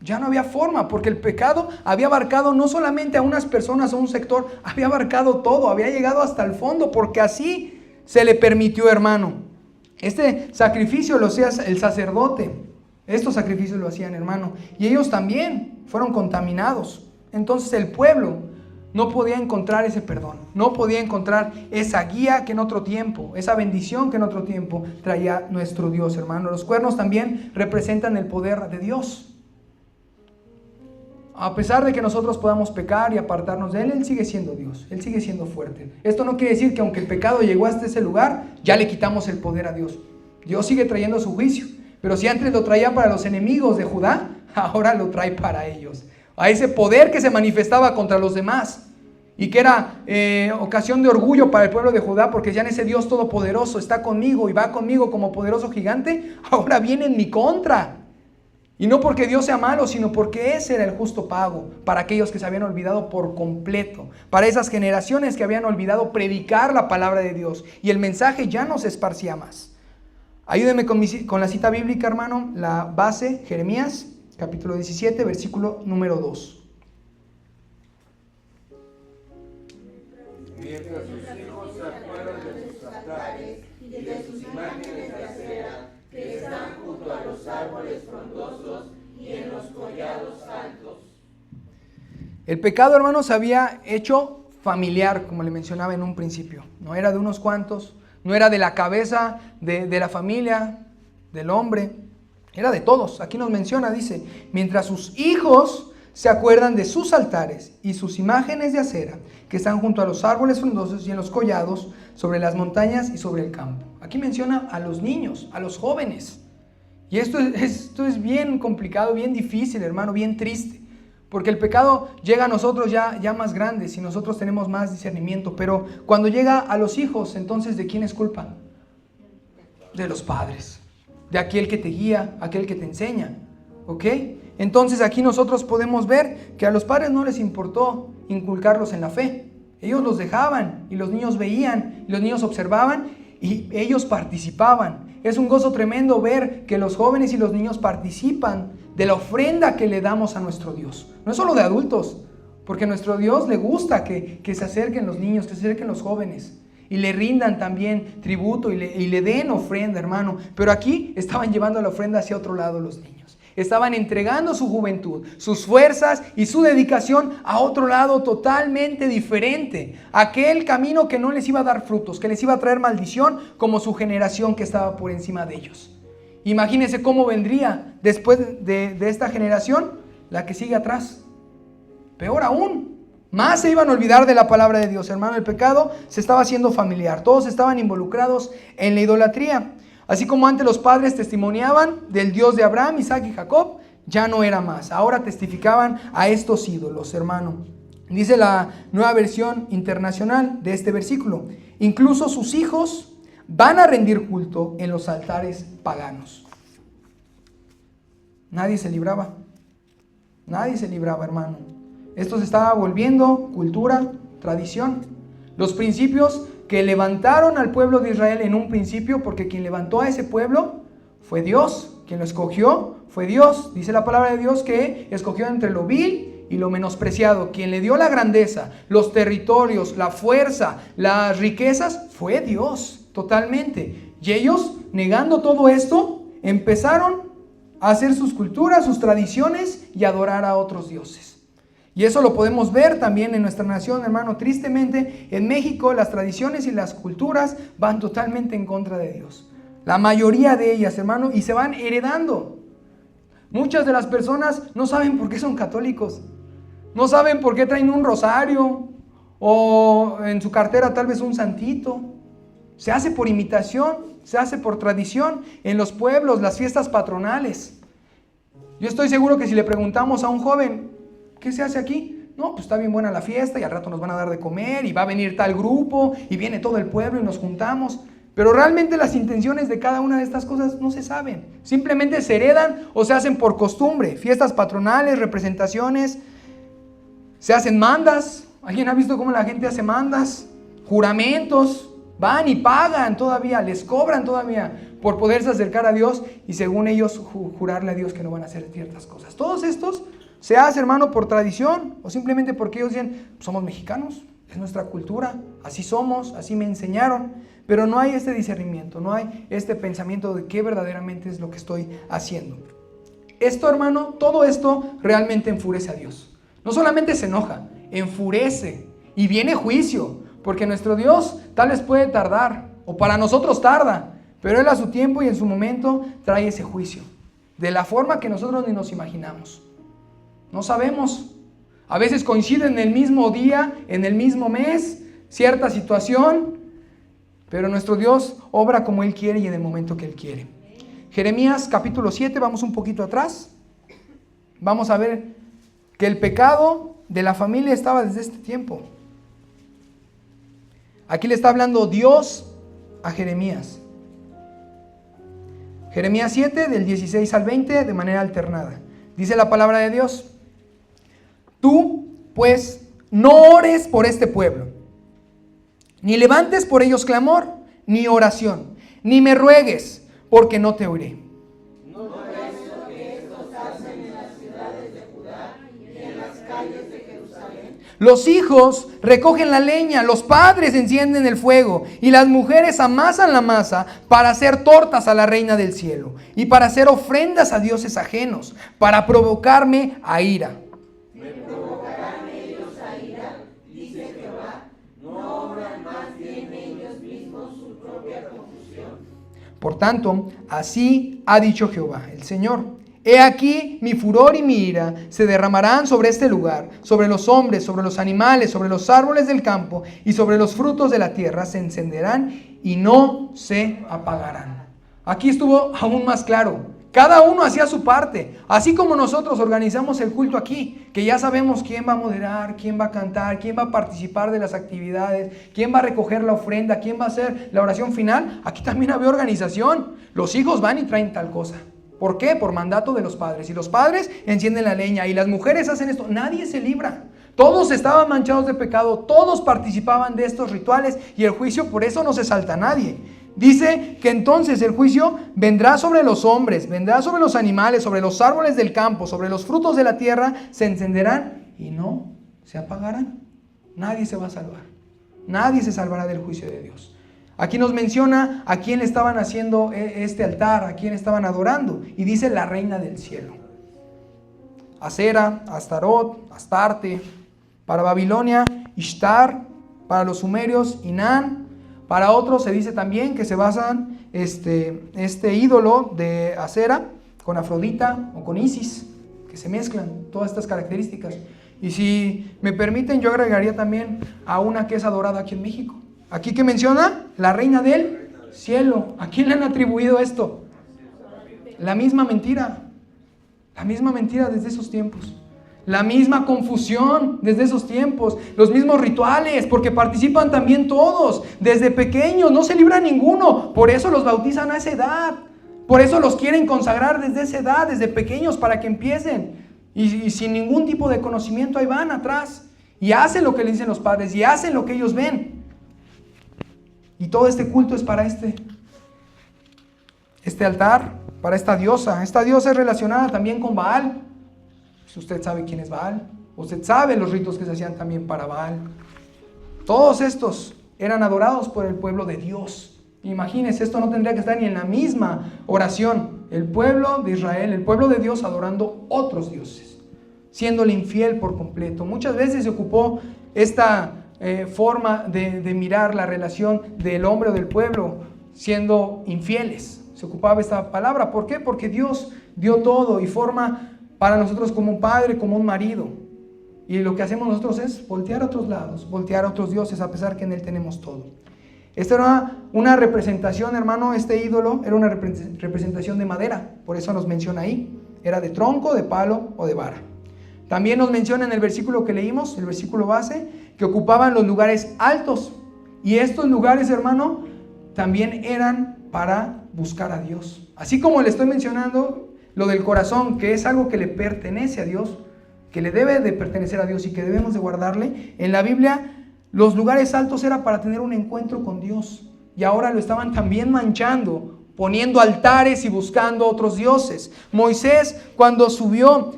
Ya no había forma, porque el pecado había abarcado no solamente a unas personas o un sector, había abarcado todo, había llegado hasta el fondo, porque así se le permitió, hermano. Este sacrificio lo hacía el sacerdote, estos sacrificios lo hacían, hermano, y ellos también fueron contaminados. Entonces el pueblo no podía encontrar ese perdón, no podía encontrar esa guía que en otro tiempo, esa bendición que en otro tiempo traía nuestro Dios, hermano. Los cuernos también representan el poder de Dios. A pesar de que nosotros podamos pecar y apartarnos de Él, Él sigue siendo Dios, Él sigue siendo fuerte. Esto no quiere decir que aunque el pecado llegó hasta ese lugar, ya le quitamos el poder a Dios. Dios sigue trayendo su juicio, pero si antes lo traía para los enemigos de Judá, ahora lo trae para ellos. A ese poder que se manifestaba contra los demás y que era ocasión de orgullo para el pueblo de Judá, porque ya en ese Dios todopoderoso está conmigo y va conmigo como poderoso gigante, ahora viene en mi contra. Y no porque Dios sea malo, sino porque ese era el justo pago para aquellos que se habían olvidado por completo, para esas generaciones que habían olvidado predicar la palabra de Dios y el mensaje ya no se esparcía más. Ayúdeme con la cita bíblica, hermano, la base, Jeremías, capítulo 17, versículo número 2. Mientras sus hijos se acuerdan de sus altares y de sus imágenes de acera, que están junto a los árboles frondosos y en los collados altos. El pecado, hermanos, se había hecho familiar, como le mencionaba en un principio. No era de unos cuantos, no era de la cabeza de la familia, del hombre, era de todos. Aquí nos menciona, dice, mientras sus hijos se acuerdan de sus altares y sus imágenes de acera, que están junto a los árboles frondosos y en los collados, sobre las montañas y sobre el campo. Aquí menciona a los niños, a los jóvenes. Y esto es bien complicado, bien difícil, hermano, bien triste. Porque el pecado llega a nosotros ya más grandes y nosotros tenemos más discernimiento. Pero cuando llega a los hijos, entonces, ¿de quién es culpa? De los padres. De aquel que te guía, aquel que te enseña. ¿Ok? Entonces aquí nosotros podemos ver que a los padres no les importó inculcarlos en la fe. Ellos los dejaban y los niños veían, y los niños observaban y ellos participaban. Es un gozo tremendo ver que los jóvenes y los niños participan de la ofrenda que le damos a nuestro Dios. No es solo de adultos, porque a nuestro Dios le gusta que se acerquen los niños, que se acerquen los jóvenes y le rindan también tributo y le den ofrenda, hermano. Pero aquí estaban llevando la ofrenda hacia otro lado los niños. Estaban entregando su juventud, sus fuerzas y su dedicación a otro lado totalmente diferente. Aquel camino que no les iba a dar frutos, que les iba a traer maldición, como su generación que estaba por encima de ellos. Imagínense cómo vendría después de esta generación la que sigue atrás. Peor aún, más se iban a olvidar de la palabra de Dios, hermano. El pecado se estaba haciendo familiar, todos estaban involucrados en la idolatría. Así como antes los padres testimoniaban del Dios de Abraham, Isaac y Jacob, ya no era más. Ahora testificaban a estos ídolos, hermano. Dice la Nueva Versión Internacional de este versículo: incluso sus hijos van a rendir culto en los altares paganos. Nadie se libraba. Nadie se libraba, hermano. Esto se estaba volviendo cultura, tradición. Los principios que levantaron al pueblo de Israel en un principio, porque quien levantó a ese pueblo fue Dios. Quien lo escogió fue Dios. Dice la palabra de Dios que escogió entre lo vil y lo menospreciado. Quien le dio la grandeza, los territorios, la fuerza, las riquezas, fue Dios, totalmente. Y ellos, negando todo esto, empezaron a hacer sus culturas, sus tradiciones y adorar a otros dioses. Y eso lo podemos ver también en nuestra nación, hermano. Tristemente, en México las tradiciones y las culturas van totalmente en contra de Dios. La mayoría de ellas, hermano, y se van heredando. Muchas de las personas no saben por qué son católicos. No saben por qué traen un rosario o en su cartera tal vez un santito. Se hace por imitación, se hace por tradición en los pueblos, las fiestas patronales. Yo estoy seguro que si le preguntamos a un joven, ¿qué se hace aquí? No, pues está bien buena la fiesta y al rato nos van a dar de comer y va a venir tal grupo y viene todo el pueblo y nos juntamos. Pero realmente las intenciones de cada una de estas cosas no se saben. Simplemente se heredan o se hacen por costumbre. Fiestas patronales, representaciones, se hacen mandas. ¿Alguien ha visto cómo la gente hace mandas? Juramentos. Van y pagan todavía, les cobran todavía por poderse acercar a Dios y según ellos jurarle a Dios que no van a hacer ciertas cosas. Todos estos se hace, hermano, por tradición o simplemente porque ellos dicen, somos mexicanos, es nuestra cultura, así somos, así me enseñaron. Pero no hay este discernimiento, no hay este pensamiento de qué verdaderamente es lo que estoy haciendo. Esto, hermano, todo esto realmente enfurece a Dios. No solamente se enoja, enfurece y viene juicio. Porque nuestro Dios tal vez puede tardar, o para nosotros tarda, pero Él a su tiempo y en su momento trae ese juicio, de la forma que nosotros ni nos imaginamos. No sabemos. A veces coincide en el mismo día, en el mismo mes, cierta situación, pero nuestro Dios obra como Él quiere y en el momento que Él quiere. Jeremías capítulo 7, vamos un poquito atrás. Vamos a ver que el pecado de la familia estaba desde este tiempo. Aquí le está hablando Dios a Jeremías. Jeremías 7, del 16 al 20, de manera alternada. Dice la palabra de Dios: tú, pues, no ores por este pueblo, ni levantes por ellos clamor, ni oración, ni me ruegues, porque no te oiré. No ves lo que estos hacen en las ciudades de Judá y en las calles de Jerusalén. Los hijos recogen la leña, los padres encienden el fuego y las mujeres amasan la masa para hacer tortas a la reina del cielo y para hacer ofrendas a dioses ajenos, para provocarme a ira. Me provocarán ellos a ira, dice Jehová, no obran más bien ellos mismos su propia confusión. Por tanto, así ha dicho Jehová, el Señor. He aquí mi furor y mi ira se derramarán sobre este lugar, sobre los hombres, sobre los animales, sobre los árboles del campo y sobre los frutos de la tierra, se encenderán y no se apagarán. Aquí estuvo aún más claro. Cada uno hacía su parte, así como nosotros organizamos el culto aquí, que ya sabemos quién va a moderar, quién va a cantar, quién va a participar de las actividades, quién va a recoger la ofrenda, quién va a hacer la oración final. Aquí también había organización. Los hijos van y traen tal cosa. ¿Por qué? Por mandato de los padres. Y los padres encienden la leña y las mujeres hacen esto. Nadie se libra. Todos estaban manchados de pecado, todos participaban de estos rituales y el juicio por eso no se salta a nadie. Dice que entonces el juicio vendrá sobre los hombres, vendrá sobre los animales, sobre los árboles del campo, sobre los frutos de la tierra, se encenderán y no se apagarán. Nadie se va a salvar. Nadie se salvará del juicio de Dios. Aquí nos menciona a quién le estaban haciendo este altar, a quién estaban adorando. Y dice la reina del cielo. Acera, Astarot, Astarte. Para Babilonia, Ishtar. Para los sumerios, Inán. Para otros se dice también que se basan este ídolo de Acera con Afrodita o con Isis, que se mezclan todas estas características. Y si me permiten, yo agregaría también a una que es adorada aquí en México. Aquí que menciona la reina del cielo. ¿A quién le han atribuido esto? La misma mentira. La misma mentira desde esos tiempos. La misma confusión desde esos tiempos. Los mismos rituales, porque participan también todos. Desde pequeños, no se libra ninguno. Por eso los bautizan a esa edad. Por eso los quieren consagrar desde esa edad, desde pequeños, para que empiecen. Y sin ningún tipo de conocimiento, ahí van atrás. Y hacen lo que le dicen los padres. Y hacen lo que ellos ven. Y todo este culto es para este altar, para esta diosa. Esta diosa es relacionada también con Baal. Si usted sabe quién es Baal, usted sabe los ritos que se hacían también para Baal. Todos estos eran adorados por el pueblo de Dios. Imagínense, esto no tendría que estar ni en la misma oración. El pueblo de Israel, el pueblo de Dios adorando otros dioses, siéndole infiel por completo. Muchas veces se ocupó esta forma de mirar la relación del hombre o del pueblo siendo infieles. Se ocupaba esta palabra. ¿Por qué? Porque Dios dio todo y forma para nosotros como un padre, como un marido. Y lo que hacemos nosotros es voltear a otros lados, voltear a otros dioses, a pesar que en Él tenemos todo. Esta era una representación, hermano, este ídolo era una representación de madera. Por eso nos menciona ahí. Era de tronco, de palo o de vara. También nos menciona en el versículo que leímos, el versículo base, que ocupaban los lugares altos. Y estos lugares, hermano, también eran para buscar a Dios. Así como le estoy mencionando lo del corazón, que es algo que le pertenece a Dios, que le debe de pertenecer a Dios y que debemos de guardarle. En la Biblia, los lugares altos era para tener un encuentro con Dios. Y ahora lo estaban también manchando, poniendo altares y buscando otros dioses. Moisés, cuando subió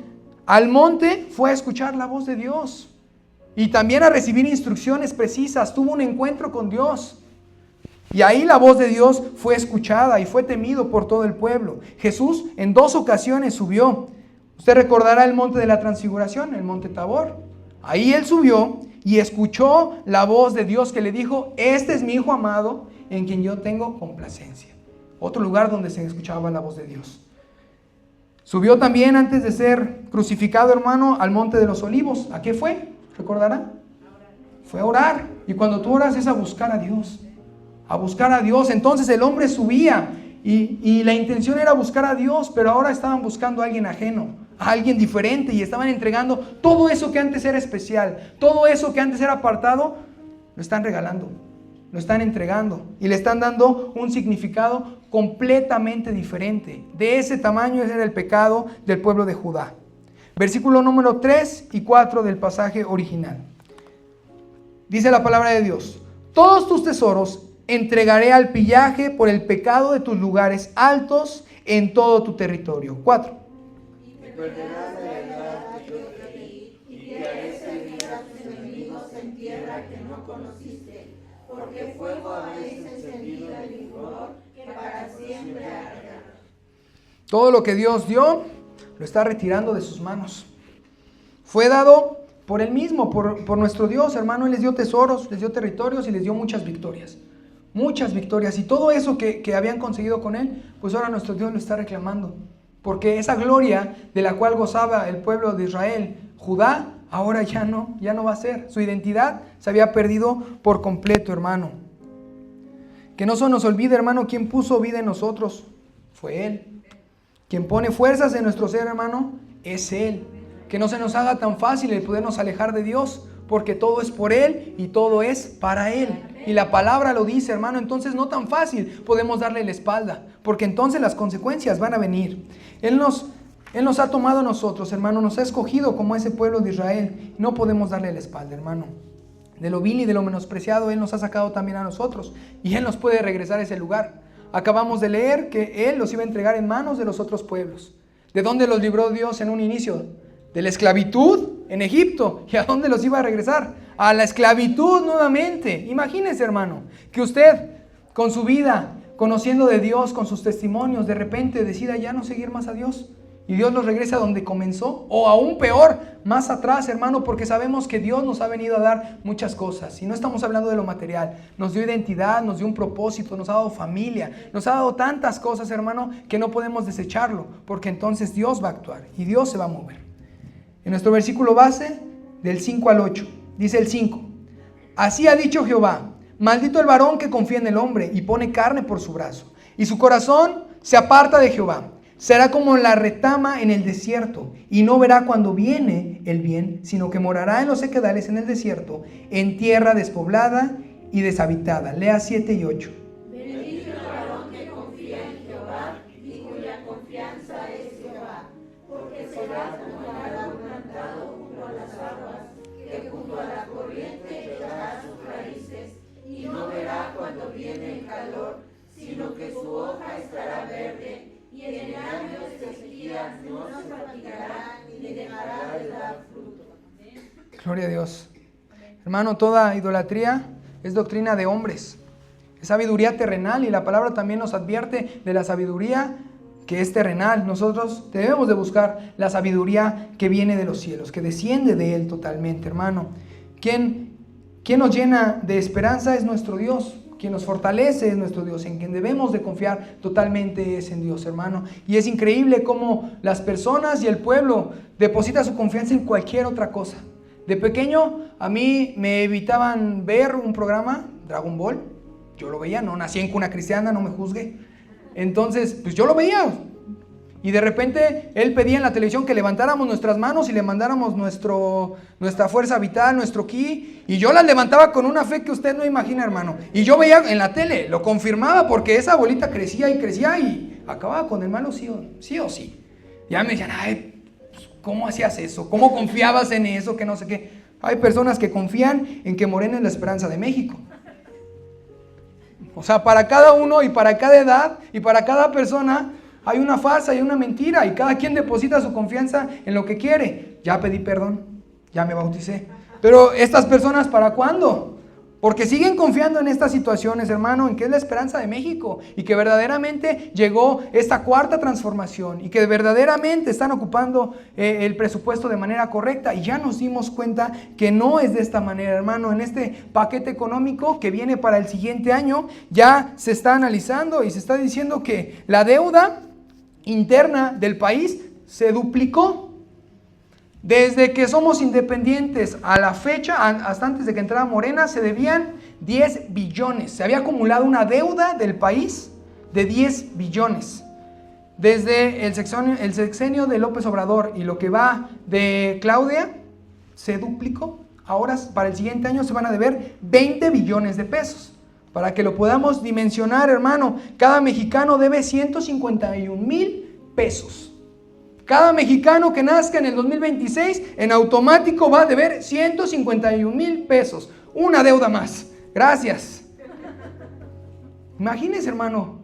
al monte, fue a escuchar la voz de Dios. Y también a recibir instrucciones precisas. Tuvo un encuentro con Dios. Y ahí la voz de Dios fue escuchada y fue temido por todo el pueblo. Jesús en 2 ocasiones subió. Usted recordará el monte de la transfiguración, el monte Tabor. Ahí Él subió y escuchó la voz de Dios que le dijo: este es mi Hijo amado en quien yo tengo complacencia. Otro lugar donde se escuchaba la voz de Dios. Subió también antes de ser crucificado, hermano, al monte de los olivos. ¿A qué fue? ¿Recordará? Fue a orar. Y cuando tú oras es a buscar a Dios. A buscar a Dios. Entonces el hombre subía y la intención era buscar a Dios, pero ahora estaban buscando a alguien ajeno, a alguien diferente, y estaban entregando todo eso que antes era especial, todo eso que antes era apartado, lo están regalando, lo están entregando y le están dando un significado completamente diferente. De ese tamaño era el pecado del pueblo de Judá. Versículo número 3 y 4 del pasaje original. Dice la palabra de Dios: todos tus tesoros entregaré al pillaje por el pecado de tus lugares altos en todo tu territorio. 4. Y perderás la heredad que yo te di, y te haré servir a tus enemigos en tierra que no conociste, porque fuego habéis encendido en mi furor, que para siempre arderá. Todo lo que Dios dio, lo está retirando de sus manos. Fue dado por Él mismo, por nuestro Dios, hermano. Él les dio tesoros, les dio territorios y les dio muchas victorias. Muchas victorias. Y todo eso que habían conseguido con Él, pues ahora nuestro Dios lo está reclamando. Porque esa gloria de la cual gozaba el pueblo de Israel, Judá, ahora ya no va a ser. Su identidad se había perdido por completo, hermano. Que no se nos olvide, hermano, quien puso vida en nosotros. Fue Él. Quien pone fuerzas en nuestro ser, hermano, es Él. Que no se nos haga tan fácil el podernos alejar de Dios, porque todo es por Él y todo es para Él. Y la palabra lo dice, hermano. Entonces no tan fácil podemos darle la espalda, porque entonces las consecuencias van a venir. Él nos ha tomado a nosotros, hermano, nos ha escogido como ese pueblo de Israel. No podemos darle la espalda, hermano. De lo vil y de lo menospreciado Él nos ha sacado también a nosotros, y Él nos puede regresar a ese lugar. Acabamos de leer que Él los iba a entregar en manos de los otros pueblos. ¿De dónde los libró Dios en un inicio? De la esclavitud en Egipto. ¿Y a dónde los iba a regresar? A la esclavitud nuevamente. Imagínese, hermano, que usted con su vida, conociendo de Dios, con sus testimonios, de repente decida ya no seguir más a Dios. Y Dios los regresa a donde comenzó, o aún peor, más atrás, hermano, porque sabemos que Dios nos ha venido a dar muchas cosas. Y no estamos hablando de lo material. Nos dio identidad, nos dio un propósito, nos ha dado familia, nos ha dado tantas cosas, hermano, que no podemos desecharlo, porque entonces Dios va a actuar y Dios se va a mover. En nuestro versículo base, del 5 al 8, dice el 5: así ha dicho Jehová: Maldito el varón que confía en el hombre y pone carne por su brazo, y su corazón se aparta de Jehová. Será como la retama en el desierto, y no verá cuando viene el bien, sino que morará en los sequedales en el desierto, en tierra despoblada y deshabitada. Lea 7 y 8. Bendito el varón que confía en Jehová y cuya confianza es Jehová, porque será como el árbol plantado junto a las aguas, que junto a la corriente echará sus raíces, y no verá cuando viene el calor, sino que su hoja estará verde, y en años de sequía no se fatigará ni dejará de dar fruto. Gloria a Dios. Hermano, toda idolatría es doctrina de hombres, es sabiduría terrenal, y la palabra también nos advierte de la sabiduría que es terrenal. Nosotros debemos de buscar la sabiduría que viene de los cielos, que desciende de Él totalmente, hermano. Quien nos llena de esperanza es nuestro Dios. Quien nos fortalece es nuestro Dios. En quien debemos de confiar totalmente es en Dios, hermano. Y es increíble cómo las personas y el pueblo depositan su confianza en cualquier otra cosa. De pequeño a mí me evitaban ver un programa, Dragon Ball. Yo lo veía, no nací en cuna cristiana, no me juzgue. Entonces, pues yo lo veía. Y de repente él pedía en la televisión que levantáramos nuestras manos y le mandáramos nuestra fuerza vital, nuestro ki. Y yo las levantaba con una fe que usted no imagina, hermano. Y yo veía en la tele, lo confirmaba, porque esa bolita crecía y acababa con el malo sí o sí. Ya me decían, ay, ¿cómo hacías eso? ¿Cómo confiabas en eso? Que no sé qué. Hay personas que confían en que Morena es la esperanza de México. O sea, para cada uno y para cada edad y para cada persona hay una farsa y una mentira, y cada quien deposita su confianza en lo que quiere. Ya pedí perdón, ya me bauticé. Pero estas personas, ¿para cuándo? Porque siguen confiando en estas situaciones, hermano, en que es la esperanza de México, y que verdaderamente llegó esta cuarta transformación, y que verdaderamente están ocupando el presupuesto de manera correcta. Y ya nos dimos cuenta que no es de esta manera, hermano. En este paquete económico que viene para el siguiente año, ya se está analizando y se está diciendo que la deuda interna del país se duplicó. Desde que somos independientes a la fecha, hasta antes de que entrara Morena, se debían 10 billones. Se había acumulado una deuda del país de 10 billones. Desde el sexenio de López Obrador y lo que va de Claudia, se duplicó. Ahora, para el siguiente año, se van a deber 20 billones de pesos. Para que lo podamos dimensionar, hermano, cada mexicano debe 151,000 pesos. Cada mexicano que nazca en el 2026, en automático va a deber 151,000 pesos. Una deuda más. Gracias. Imagínense, hermano.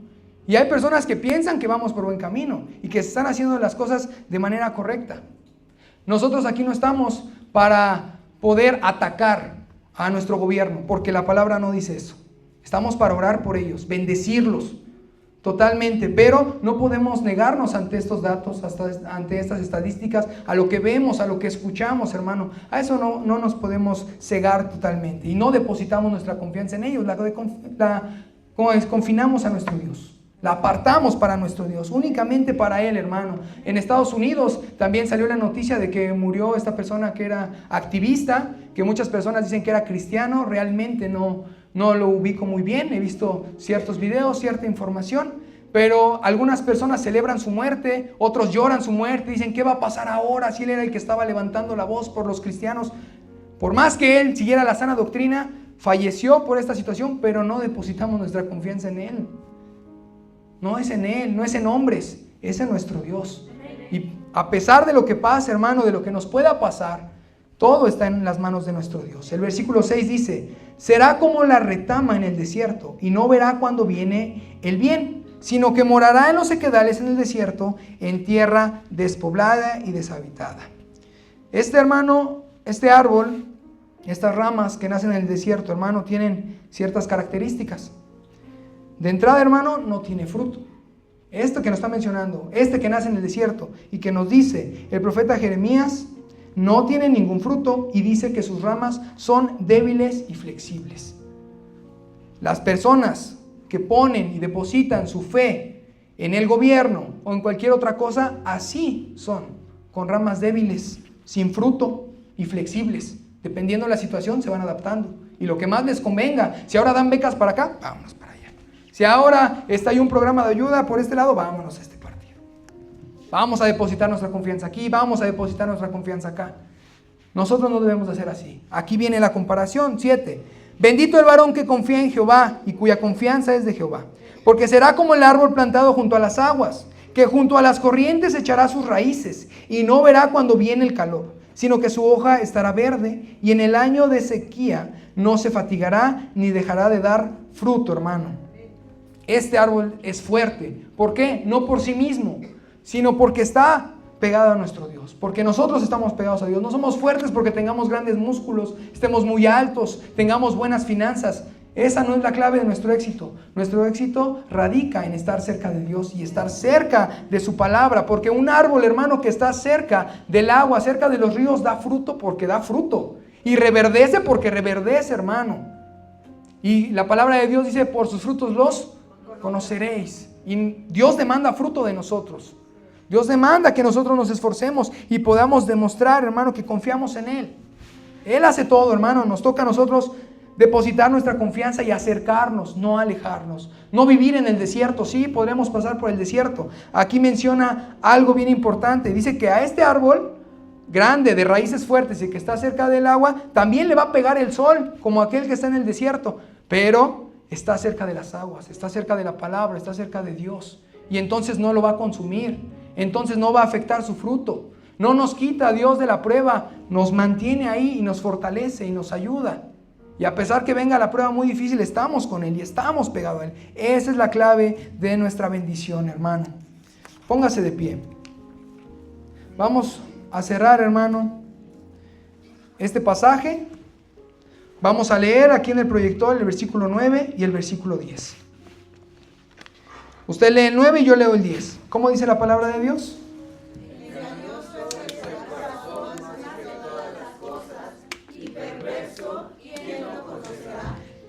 Y hay personas que piensan que vamos por buen camino y que están haciendo las cosas de manera correcta. Nosotros aquí no estamos para poder atacar a nuestro gobierno, porque la palabra no dice eso. Estamos para orar por ellos, bendecirlos totalmente, pero no podemos negarnos ante estos datos, ante estas estadísticas, a lo que vemos, a lo que escuchamos, hermano. A eso no nos podemos cegar totalmente, y no depositamos nuestra confianza en ellos, confinamos a nuestro Dios, la apartamos para nuestro Dios, únicamente para Él, hermano. En Estados Unidos también salió la noticia de que murió esta persona que era activista, que muchas personas dicen que era cristiano. Realmente no lo ubico muy bien, he visto ciertos videos, cierta información, pero algunas personas celebran su muerte, otros lloran su muerte, dicen, ¿qué va a pasar ahora? Si él era el que estaba levantando la voz por los cristianos. Por más que él siguiera la sana doctrina, falleció por esta situación, pero no depositamos nuestra confianza en él. No es en él, no es en hombres, es en nuestro Dios. Y a pesar de lo que pase, hermano, de lo que nos pueda pasar, todo está en las manos de nuestro Dios. El versículo 6 dice, será como la retama en el desierto, y no verá cuando viene el bien, sino que morará en los sequedales en el desierto, en tierra despoblada y deshabitada. Hermano, este árbol, estas ramas que nacen en el desierto, hermano, tienen ciertas características. De entrada, hermano, no tiene fruto. Esto que nos está mencionando, que nace en el desierto y que nos dice el profeta Jeremías, no tiene ningún fruto, y dice que sus ramas son débiles y flexibles. Las personas que ponen y depositan su fe en el gobierno o en cualquier otra cosa, así son, con ramas débiles, sin fruto y flexibles. Dependiendo de la situación se van adaptando y lo que más les convenga. Si ahora dan becas para acá, vámonos para allá. Si ahora hay un programa de ayuda por este lado, vámonos a este partido. Vamos a depositar nuestra confianza aquí, vamos a depositar nuestra confianza acá. Nosotros no debemos de hacer así. Aquí viene la comparación. 7. Bendito el varón que confía en Jehová y cuya confianza es de Jehová, porque será como el árbol plantado junto a las aguas, que junto a las corrientes echará sus raíces y no verá cuando viene el calor, sino que su hoja estará verde y en el año de sequía no se fatigará ni dejará de dar fruto, hermano. Este árbol es fuerte. ¿Por qué? No por sí mismo, sino porque está pegado a nuestro Dios, porque nosotros estamos pegados a Dios. No somos fuertes porque tengamos grandes músculos, estemos muy altos, tengamos buenas finanzas. Esa no es la clave de nuestro éxito. Nuestro éxito radica en estar cerca de Dios y estar cerca de su palabra, porque un árbol, hermano, que está cerca del agua, cerca de los ríos, da fruto porque da fruto, y reverdece porque reverdece, hermano. Y la palabra de Dios dice: por sus frutos los conoceréis. Y Dios demanda fruto de nosotros. Dios demanda que nosotros nos esforcemos y podamos demostrar, hermano, que confiamos en Él. Él hace todo, hermano. Nos toca a nosotros depositar nuestra confianza y acercarnos, no alejarnos. No vivir en el desierto. Sí, podremos pasar por el desierto. Aquí menciona algo bien importante. Dice que a este árbol grande, de raíces fuertes y que está cerca del agua, también le va a pegar el sol, como aquel que está en el desierto. Pero está cerca de las aguas, está cerca de la palabra, está cerca de Dios. Y entonces no lo va a consumir. Entonces no va a afectar su fruto. No nos quita a Dios de la prueba, nos mantiene ahí y nos fortalece y nos ayuda. Y a pesar que venga la prueba muy difícil, estamos con Él y estamos pegados a Él. Esa es la clave de nuestra bendición, hermano. Póngase de pie. Vamos a cerrar, hermano, este pasaje. Vamos a leer aquí en el proyector el versículo 9 y el versículo 10. Usted lee el 9 y yo leo el 10. ¿Cómo dice la palabra de Dios?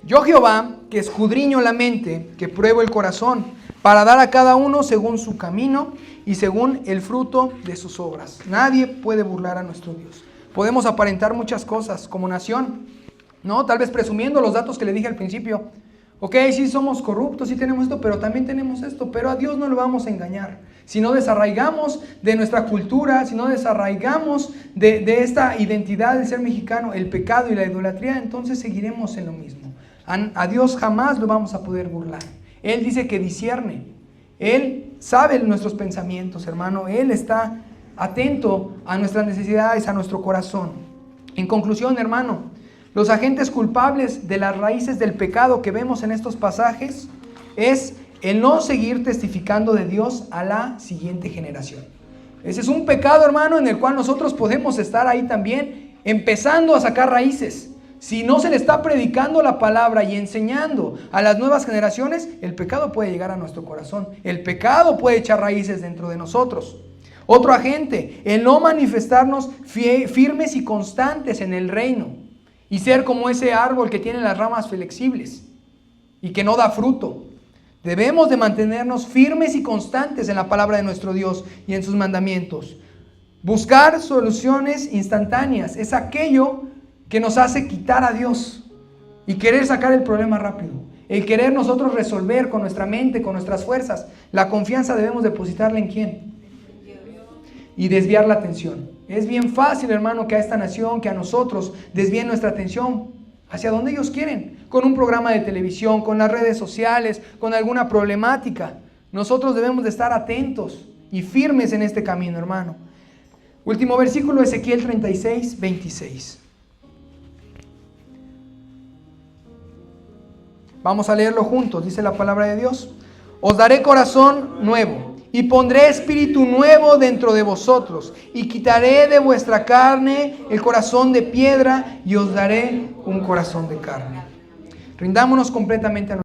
Yo, Jehová, que escudriño la mente, que pruebo el corazón, para dar a cada uno según su camino y según el fruto de sus obras. Nadie puede burlar a nuestro Dios. Podemos aparentar muchas cosas como nación, ¿no? Tal vez presumiendo los datos que le dije al principio. Ok, sí somos corruptos, sí tenemos esto, pero también tenemos esto. Pero a Dios no lo vamos a engañar. Si no desarraigamos de nuestra cultura, si no desarraigamos de esta identidad de ser mexicano, el pecado y la idolatría, entonces seguiremos en lo mismo. A Dios jamás lo vamos a poder burlar. Él dice que discierne. Él sabe nuestros pensamientos, hermano. Él está atento a nuestras necesidades, a nuestro corazón. En conclusión, hermano, los agentes culpables de las raíces del pecado que vemos en estos pasajes es el no seguir testificando de Dios a la siguiente generación. Ese es un pecado, hermano, en el cual nosotros podemos estar ahí también empezando a sacar raíces. Si no se le está predicando la palabra y enseñando a las nuevas generaciones, el pecado puede llegar a nuestro corazón. El pecado puede echar raíces dentro de nosotros. Otro agente, el no manifestarnos firmes y constantes en el reino. Y ser como ese árbol que tiene las ramas flexibles y que no da fruto. Debemos de mantenernos firmes y constantes en la palabra de nuestro Dios y en sus mandamientos. Buscar soluciones instantáneas es aquello que nos hace quitar a Dios y querer sacar el problema rápido. El querer nosotros resolver con nuestra mente, con nuestras fuerzas. La confianza debemos depositarla ¿en quién? Y desviar la atención. Es bien fácil, hermano, que a esta nación, que a nosotros desvíen nuestra atención hacia donde ellos quieren, con un programa de televisión, con las redes sociales, con alguna problemática. Nosotros debemos de estar atentos y firmes en este camino, hermano. Último versículo, Ezequiel 36, 26. Vamos a leerlo juntos, dice la palabra de Dios. Os daré corazón nuevo y pondré espíritu nuevo dentro de vosotros y quitaré de vuestra carne el corazón de piedra y os daré un corazón de carne. Rindámonos completamente a